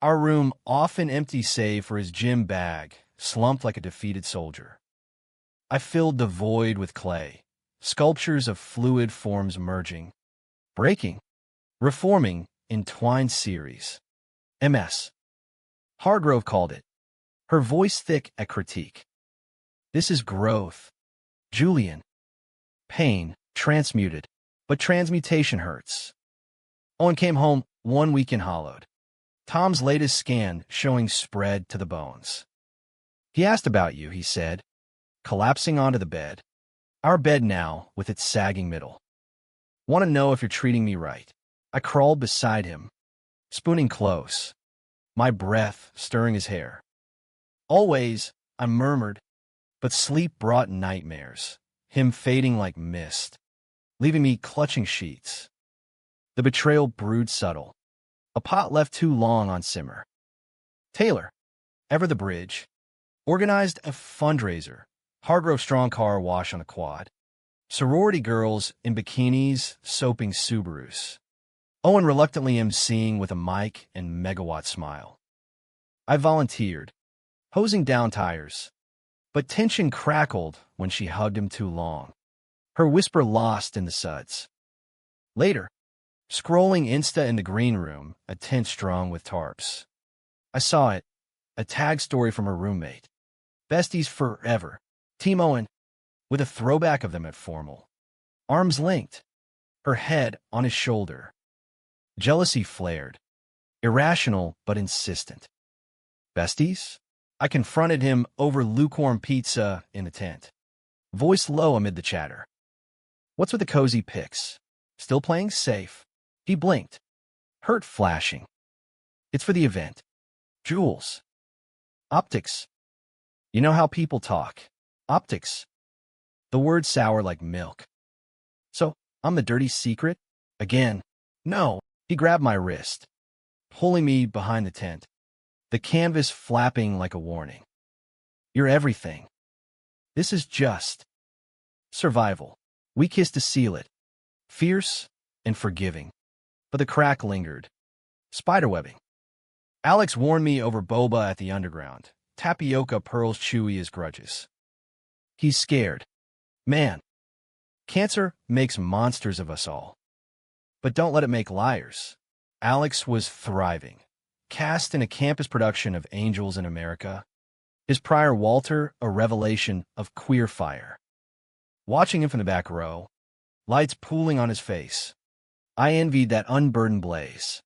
Our room often empty save for his gym bag, slumped like a defeated soldier. I filled the void with clay, sculptures of fluid forms merging, breaking, reforming in twined series. MS. Hargrove called it, her voice thick at critique. This is growth. Julian. Pain, transmuted, but transmutation hurts. Owen came home 1 weekend hollowed. Tom's latest scan showing spread to the bones. He asked about you, he said, collapsing onto the bed. Our bed now, with its sagging middle. Want to know if you're treating me right. I crawled beside him, spooning close, my breath stirring his hair. Always, I murmured, but sleep brought nightmares, him fading like mist, leaving me clutching sheets. The betrayal brewed subtle, a pot left too long on simmer. Taylor, ever the bridge, organized a fundraiser, Hargrove strong car wash on the quad. Sorority girls in bikinis soaping Subarus. Owen reluctantly emceeing with a mic and megawatt smile. I volunteered, hosing down tires, but tension crackled when she hugged him too long, her whisper lost in the suds. Later, scrolling Insta in the green room, a tent strung with tarps. I saw it, a tag story from her roommate. Besties forever. Team Owen, with a throwback of them at formal. Arms linked, her head on his shoulder. Jealousy flared, irrational but insistent. Besties? I confronted him over lukewarm pizza in the tent, voice low amid the chatter. What's with the cozy pics? Still playing safe? He blinked, hurt flashing. It's for the event. Jules. Optics. You know how people talk. Optics. The word sour like milk. So, I'm the dirty secret? Again. No. He grabbed my wrist, pulling me behind the tent, the canvas flapping like a warning. You're everything. This is just survival. We kissed to seal it, fierce and forgiving, but the crack lingered. Spiderwebbing. Alex warned me over boba at the underground, tapioca pearls chewy as grudges. He's scared. Man, cancer makes monsters of us all. But don't let it make liars. Alex was thriving, cast in a campus production of Angels in America. His prior Walter, a revelation of queer fire. Watching him from the back row, lights pooling on his face, I envied that unburdened blaze.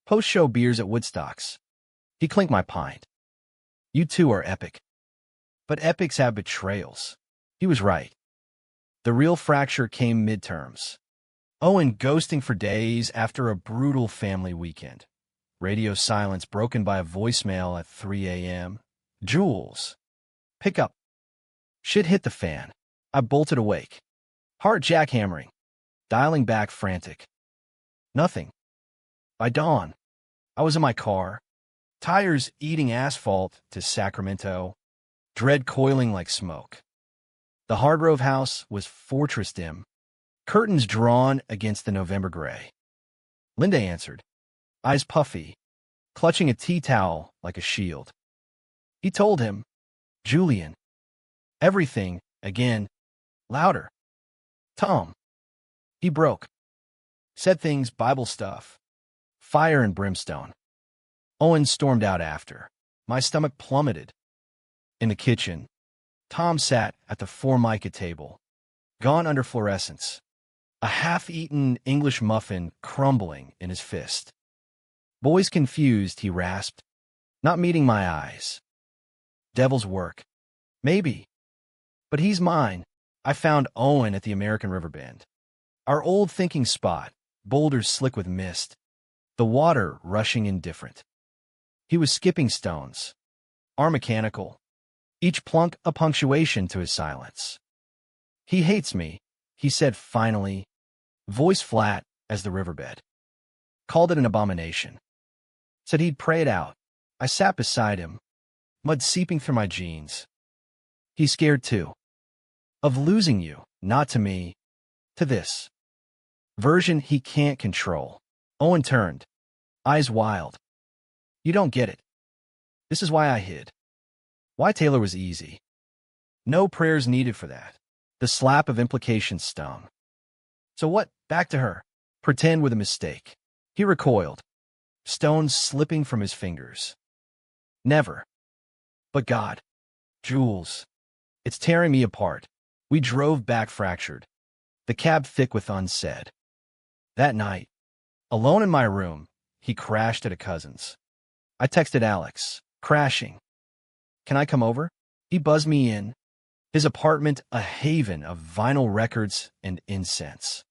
Post-show beers at Woodstock's. He clinked my pint. You two are epic. But epics have betrayals. He was right. The real fracture came midterms. Owen ghosting for days after a brutal family weekend. Radio silence broken by a voicemail at 3 a.m. Jules. Pick up. Shit hit the fan. I bolted awake. Heart jackhammering. Dialing back frantic. Nothing. By dawn, I was in my car. Tires eating asphalt to Sacramento. Dread coiling like smoke. The Hargrove house was fortress dim. Curtains drawn against the November gray. Linda answered, eyes puffy, clutching a tea towel like a shield. He told him, Julian. Everything, again, louder. Tom. He broke. Said things, Bible stuff. Fire and brimstone. Owen stormed out after. My stomach plummeted. In the kitchen, Tom sat at the Formica table, gone under fluorescence, a half-eaten English muffin crumbling in his fist. "Boy's confused," he rasped, not meeting my eyes. "Devil's work. Maybe. But he's mine." I found Owen at the American River Bend. Our old thinking spot, boulders slick with mist, the water rushing indifferent. He was skipping stones, arm mechanical, each plunk a punctuation to his silence. "He hates me," he said finally, voice flat as the riverbed. Called it an abomination. Said he'd pray it out. I sat beside him, mud seeping through my jeans. He's scared too. Of losing you, not to me, to this version he can't control. Owen turned, eyes wild. "You don't get it. This is why I hid. Why Taylor was easy. No prayers needed for that." The slap of implication stung. "So what? Back to her. Pretend with a mistake." He recoiled, stones slipping from his fingers. "Never. But God, Jules, it's tearing me apart." We drove back fractured, the cab thick with unsaid. That night, alone in my room, he crashed at a cousin's. I texted Alex, crashing. "Can I come over?" He buzzed me in, his apartment a haven of vinyl records and incense.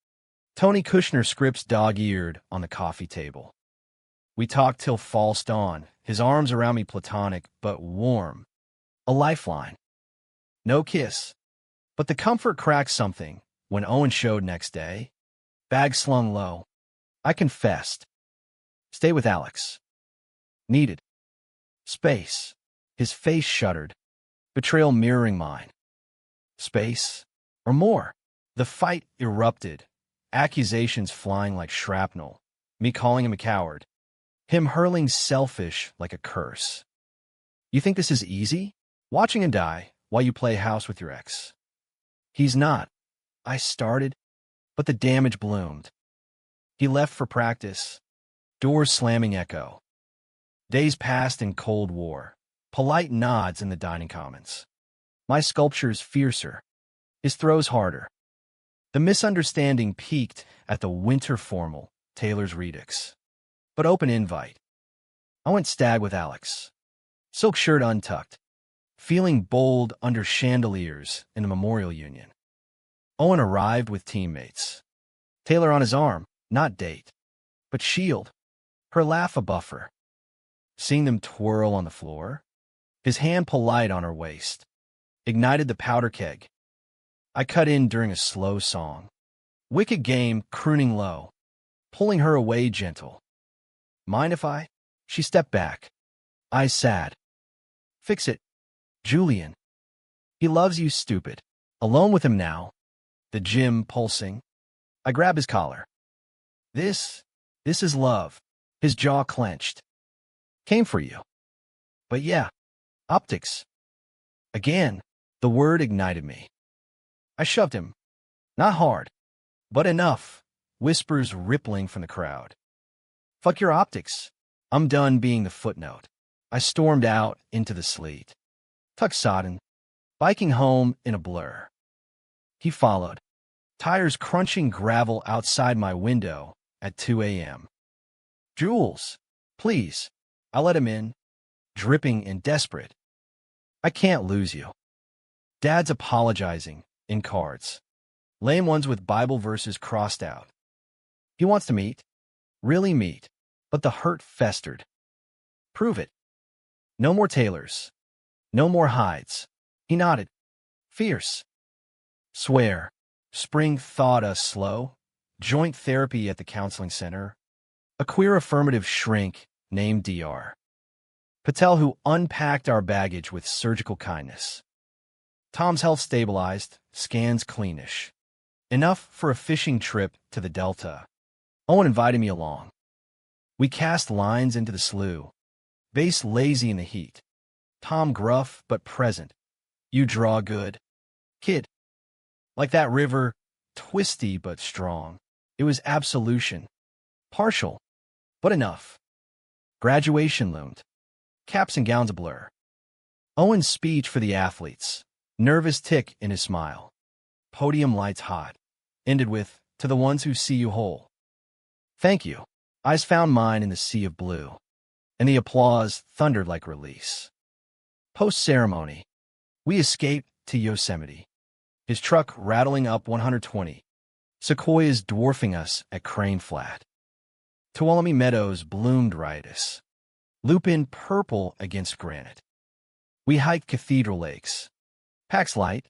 Tony Kushner scripts dog-eared on the coffee table. We talked till false dawn, his arms around me platonic but warm. A lifeline. No kiss. But the comfort cracked something when Owen showed next day. Bag slung low. I confessed. "Stay with Alex." Needed. Space. His face shuddered. Betrayal mirroring mine. Space. Or more. The fight erupted. Accusations flying like shrapnel. Me calling him a coward. Him hurling selfish like a curse. "You think this is easy? Watching him die while you play house with your ex." "He's not." I started, but the damage bloomed. He left for practice. Doors slamming echo. Days passed in Cold War. Polite nods in the dining commons. My sculpture's fiercer. His throws harder. The misunderstanding peaked at the winter formal, Taylor's Redux. But open invite. I went stag with Alex. Silk shirt untucked. Feeling bold under chandeliers in the Memorial Union. Owen arrived with teammates. Taylor on his arm, not date, but shield. Her laugh a buffer. Seeing them twirl on the floor, his hand polite on her waist, ignited the powder keg. I cut in during a slow song. Wicked game, crooning low, pulling her away gentle. "Mind if I?" She stepped back, eyes sad. "Fix it. Julian. He loves you, stupid." Alone with him now, the gym pulsing. I grab his collar. This is love." His jaw clenched. "Came for you." "But yeah, optics." Again, the word ignited me. I shoved him. Not hard, but enough, whispers rippling from the crowd. "Fuck your optics. I'm done being the footnote." I stormed out into the sleet. Tuck sodden, biking home in a blur. He followed, tires crunching gravel outside my window at 2 a.m. "Jules, please." I let him in, dripping and desperate. "I can't lose you." Dad's apologizing in cards. Lame ones with Bible verses crossed out. He wants to meet. Really meet. But the hurt festered. "Prove it." "No more Taylors. No more hides." He nodded. Fierce. "Swear." Spring thawed us slow. Joint therapy at the counseling center. A queer affirmative shrink named Dr. Patel who unpacked our baggage with surgical kindness. Tom's health stabilized, scans cleanish. Enough for a fishing trip to the Delta. Owen invited me along. We cast lines into the slough. Base lazy in the heat. Tom gruff but present. "You draw good, kid." Like that river, twisty but strong. It was absolution. Partial, but enough. Graduation loomed. Caps and gowns a blur. Owen's speech for the athletes. Nervous tick in his smile. Podium lights hot. Ended with, to the ones who see you whole. Thank you. Eyes found mine in the sea of blue, and the applause thundered like release. Post-ceremony, we escaped to Yosemite, his truck rattling up 120, sequoias dwarfing us at Crane Flat. Tuolumne Meadows bloomed riotous, lupin purple against granite. We hiked Cathedral Lakes, Pax Light,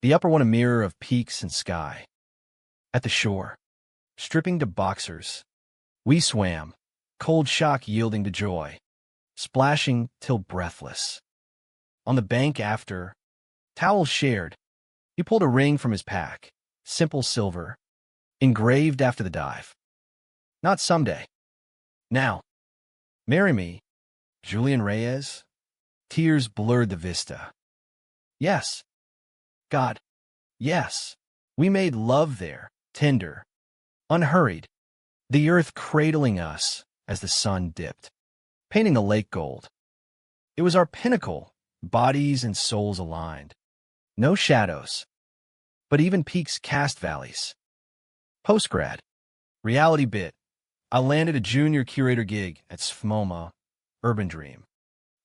the upper one a mirror of peaks and sky. At the shore, stripping to boxers, we swam, cold shock yielding to joy, splashing till breathless. On the bank after, towels shared, he pulled a ring from his pack, simple silver, engraved after the dive. Not someday. Now. Marry me, Julian Reyes. Tears blurred the vista. Yes. God. Yes. We made love there, tender, unhurried, the earth cradling us as the sun dipped, painting the lake gold. It was our pinnacle, bodies and souls aligned. No shadows, but even peaks cast valleys. Postgrad. Reality bit. I landed a junior curator gig at SFMOMA, Urban Dream.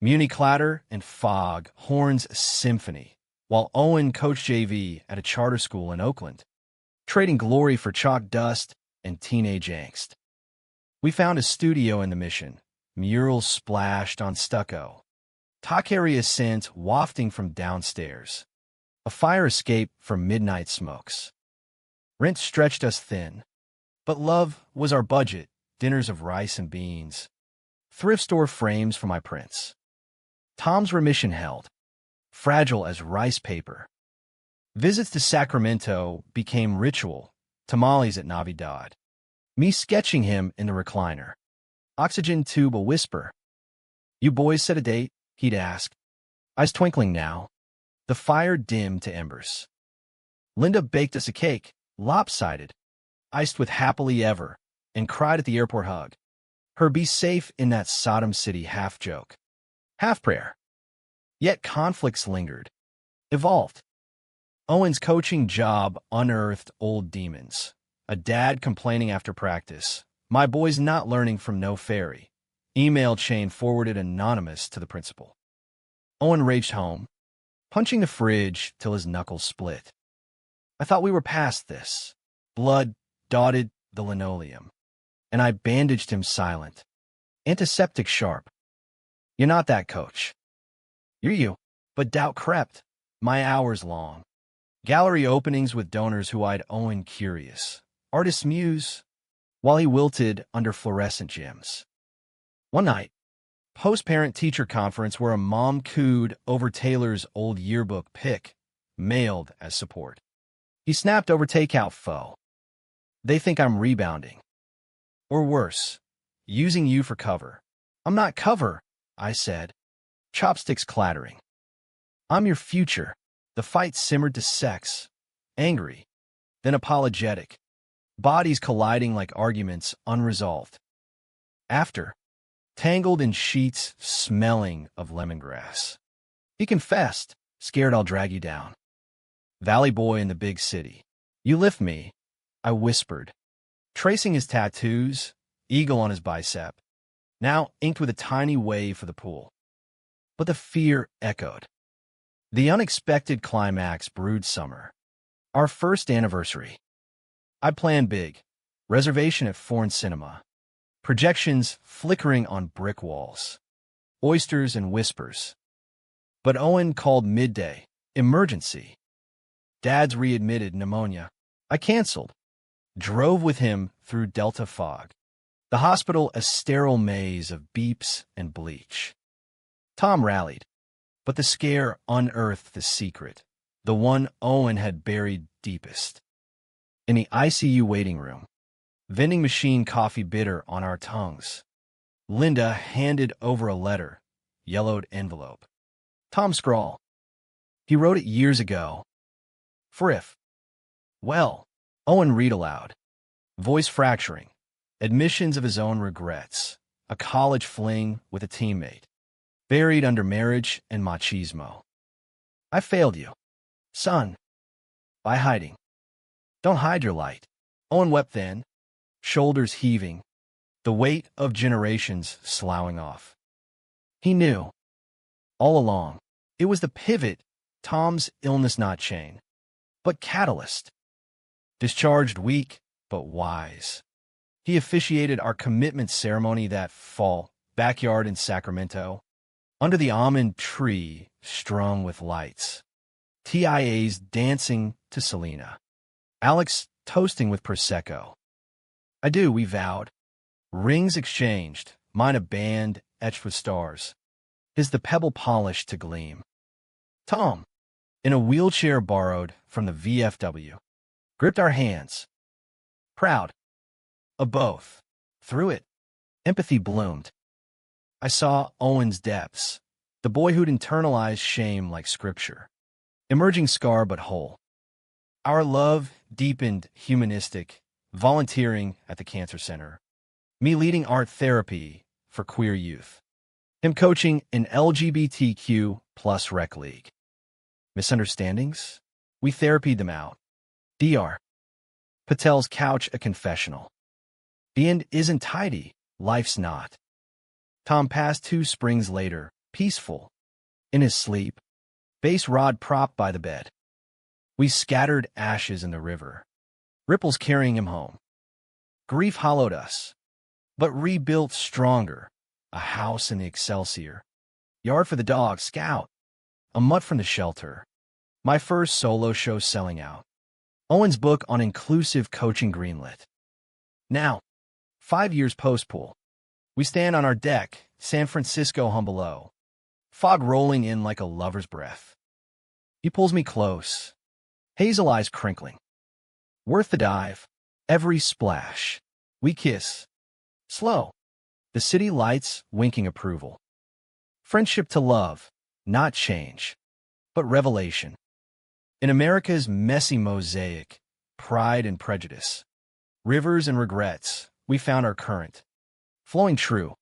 Muni clatter and fog, horns symphony, while Owen coached JV at a charter school in Oakland, trading glory for chalk dust and teenage angst. We found a studio in the Mission, murals splashed on stucco, Takeri scent wafting from downstairs, a fire escape from midnight smokes. Rent stretched us thin, but love was our budget, dinners of rice and beans, thrift store frames for my prints. Tom's remission held, fragile as rice paper. Visits to Sacramento became ritual, tamales at Navidad. Me sketching him in the recliner. Oxygen tube a whisper. You boys set a date? He'd ask. Eyes twinkling now. The fire dimmed to embers. Linda baked us a cake, lopsided, iced with happily ever, and cried at the airport hug. Her be safe in that Sodom City half-joke, half-prayer. Yet conflicts lingered, evolved. Owen's coaching job unearthed old demons. A dad complaining after practice. My boy's not learning from no fairy. Email chain forwarded anonymous to the principal. Owen raged home, punching the fridge till his knuckles split. I thought we were past this. Blood dotted the linoleum, and I bandaged him silent. Antiseptic sharp. You're not that coach. You're you. But doubt crept. My hours long. Gallery openings with donors who eyed Owen curious. Artist's muse, while he wilted under fluorescent gems. One night, post-parent-teacher conference where a mom cooed over Taylor's old yearbook pic, mailed as support. He snapped over takeout foe. They think I'm rebounding. Or worse, using you for cover. I'm not cover, I said, chopsticks clattering. I'm your future. The fight simmered to sex, angry, then apologetic, bodies colliding like arguments unresolved. After, tangled in sheets smelling of lemongrass. He confessed, scared I'll drag you down. Valley boy in the big city. You lift me, I whispered, tracing his tattoos, eagle on his bicep, now inked with a tiny wave for the pool. But the fear echoed. The unexpected climax brewed summer. Our first anniversary. I planned big. Reservation at Foreign Cinema. Projections flickering on brick walls. Oysters and whispers. But Owen called midday. Emergency. Dad's readmitted pneumonia. I canceled. Drove with him through Delta fog. The hospital a sterile maze of beeps and bleach. Tom rallied. But the scare unearthed the secret, the one Owen had buried deepest. In the ICU waiting room, vending machine coffee bitter on our tongues, Linda handed over a letter, yellowed envelope. Tom scrawl. He wrote it years ago. For if. Well, Owen read aloud, voice fracturing, admissions of his own regrets, a college fling with a teammate. Buried under marriage and machismo. I failed you. Son, by hiding. Don't hide your light. Owen wept then, shoulders heaving, the weight of generations sloughing off. He knew, all along, it was the pivot, Tom's illness not chain, but catalyst. Discharged weak, but wise. He officiated our commitment ceremony that fall, backyard in Sacramento, under the almond tree strung with lights. TIAs dancing to Selena. Alex toasting with Prosecco. I do, we vowed. Rings exchanged, mine a band etched with stars. His the pebble polished to gleam. Tom, in a wheelchair borrowed from the VFW, gripped our hands. Proud of both. Through it, empathy bloomed. I saw Owen's depths, the boy who'd internalized shame like scripture, emerging scar but whole. Our love deepened humanistic, volunteering at the Cancer Center, me leading art therapy for queer youth, him coaching an LGBTQ plus rec league. Misunderstandings? We therapied them out. Dr. Patel's couch a confessional. The end isn't tidy, life's not. Tom passed 2 springs later, peaceful. In his sleep, base rod propped by the bed. We scattered ashes in the river, ripples carrying him home. Grief hollowed us, but rebuilt stronger. A house in the Excelsior, yard for the dog, scout, a mutt from the shelter. My first solo show selling out. Owen's book on inclusive coaching greenlit. Now, 5 years post-pool, we stand on our deck, San Francisco hum below, fog rolling in like a lover's breath. He pulls me close, hazel eyes crinkling. Worth the dive, every splash. We kiss. Slow. The city lights winking approval. Friendship to love, not change, but revelation. In America's messy mosaic, pride and prejudice, rivers and regrets, we found our current, flowing true.